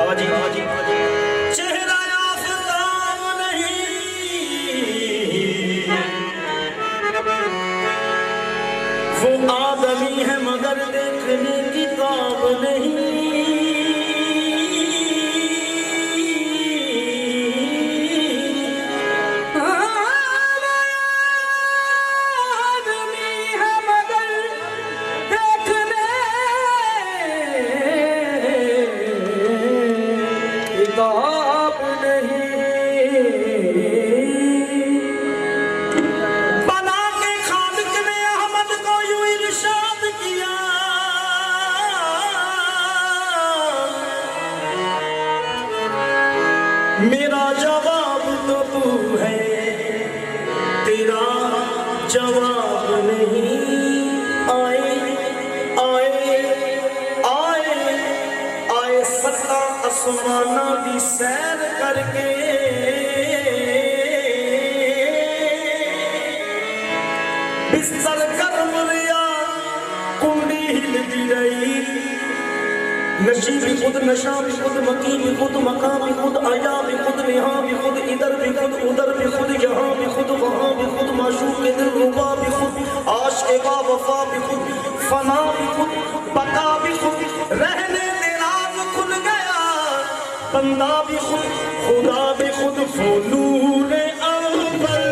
हाजी चेहरा आफताब नहीं, वो आदमी है मगर देखने की ताब नहीं। मेरा जवाब तो तू है, तेरा जवाब नहीं। आए आए आए आए सत्ता आसमाना दी सैर करके, बिस्तर कर मुरिया कुंडी हिलती रही। नशी भी खुद, नशा भी खुद, मकी भी खुद, मकाम भी खुद, आया भी खुद, यहाँ भी खुद, इधर भी खुद, उधर भी खुद, यहाँ भी खुद, वहाँ भी खुद, माशूक के दिल रुबा भी खुद, आश के वफा भी खुद, फना भी खुद, बका भी खुद, रहने देना भी खुल गया, बंदा भी खुद, खुदा भी खुद, फूलूर अव्वल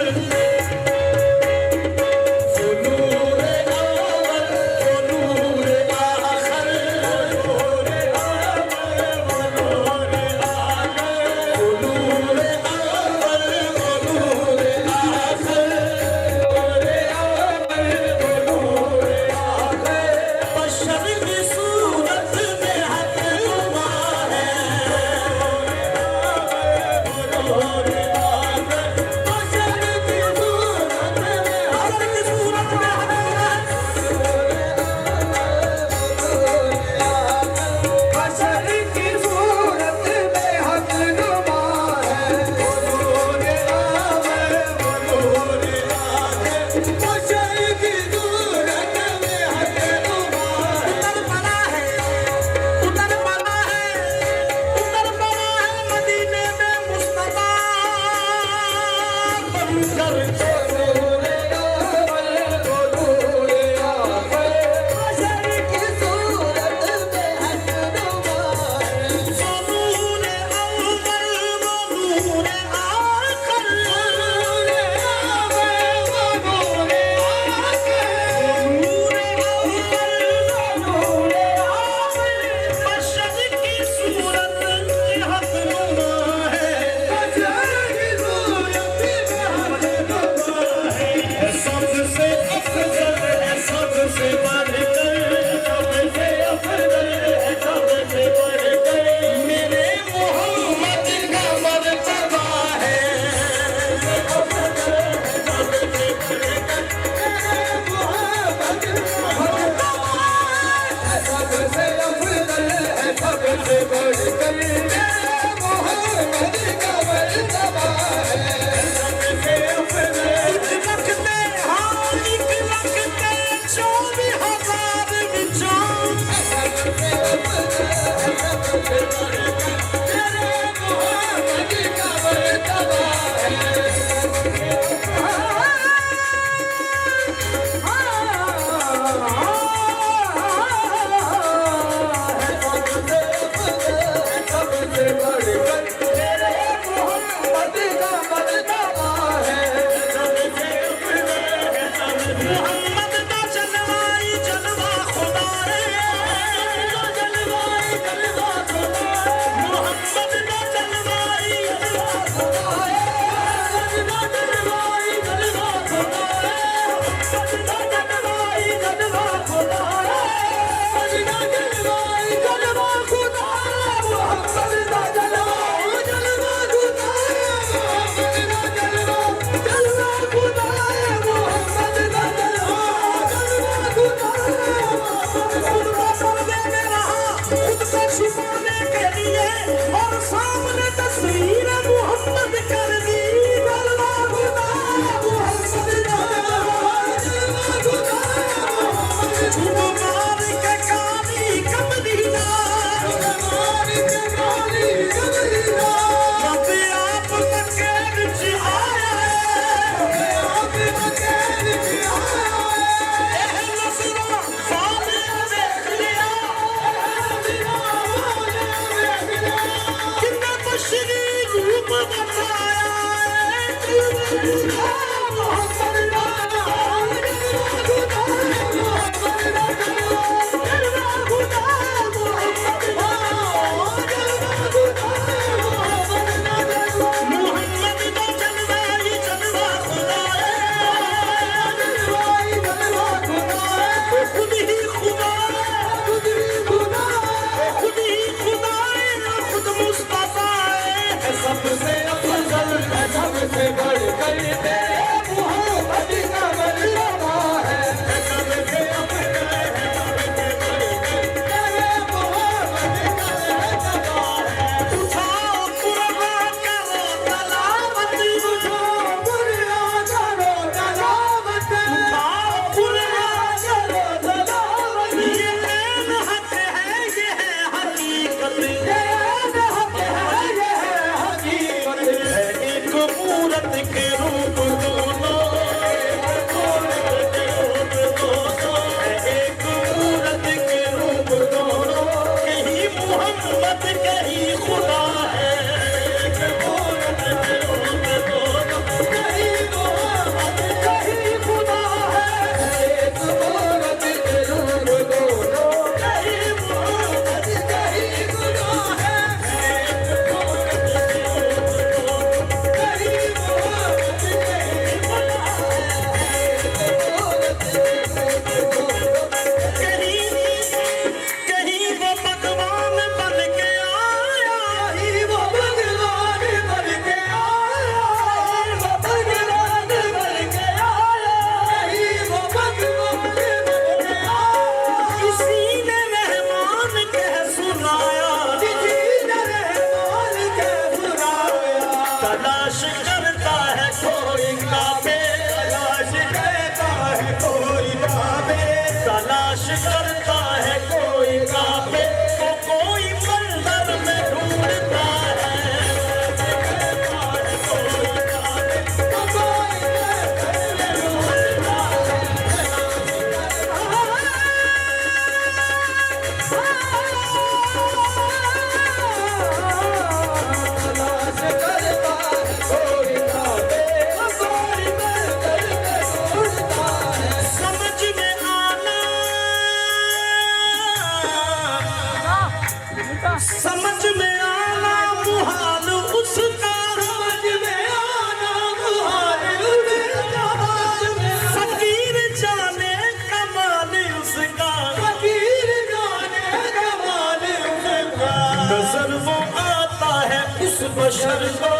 बशर को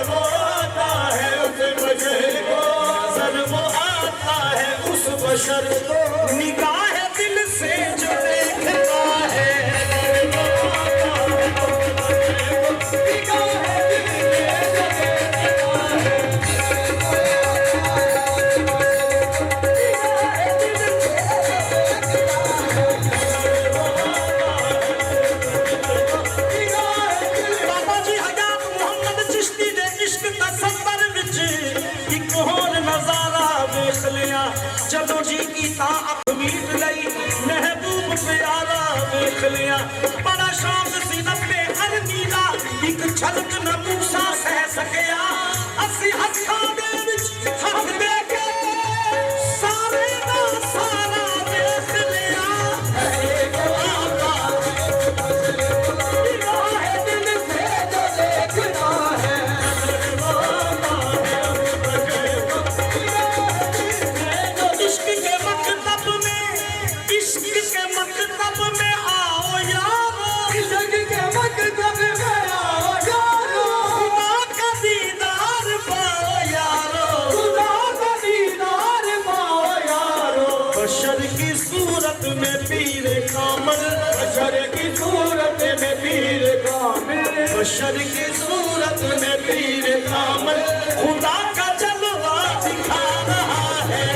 वो आता है उस बशर को, सर वो आता है उस बशर को, निगाह दिल से जो देखता है, चलो जी की मीट लई महबूब प्यारा देख लिया, बड़ा शौक सी नब्बे हर नीला एक झलक न मूसा सह सकिया, असी हत्थां दे विच हथ दे के सारे दा सारा देख लिया, बशर की सूरत में पीर कामिल, बशर की सूरत में पीर कामिल, बशर की सूरत में पीर कामिल, खुदा का जलवा दिखा रहा है,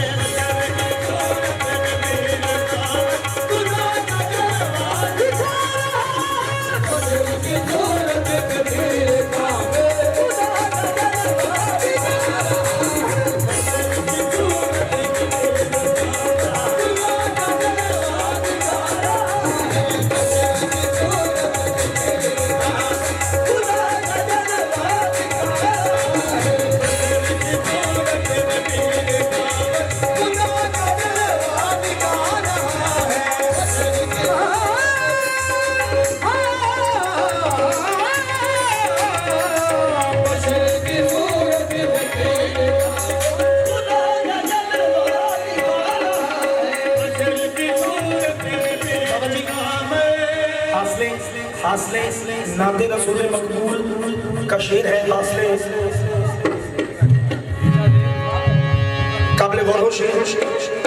खुदा का जलवा दिखा रहा है, बशर की सूरत में पीर कामिल, खुदा का जलवा दिखा रहा है। हासले नाते रसूल मकबूल का शेर है। हासले काबिल गौर शेर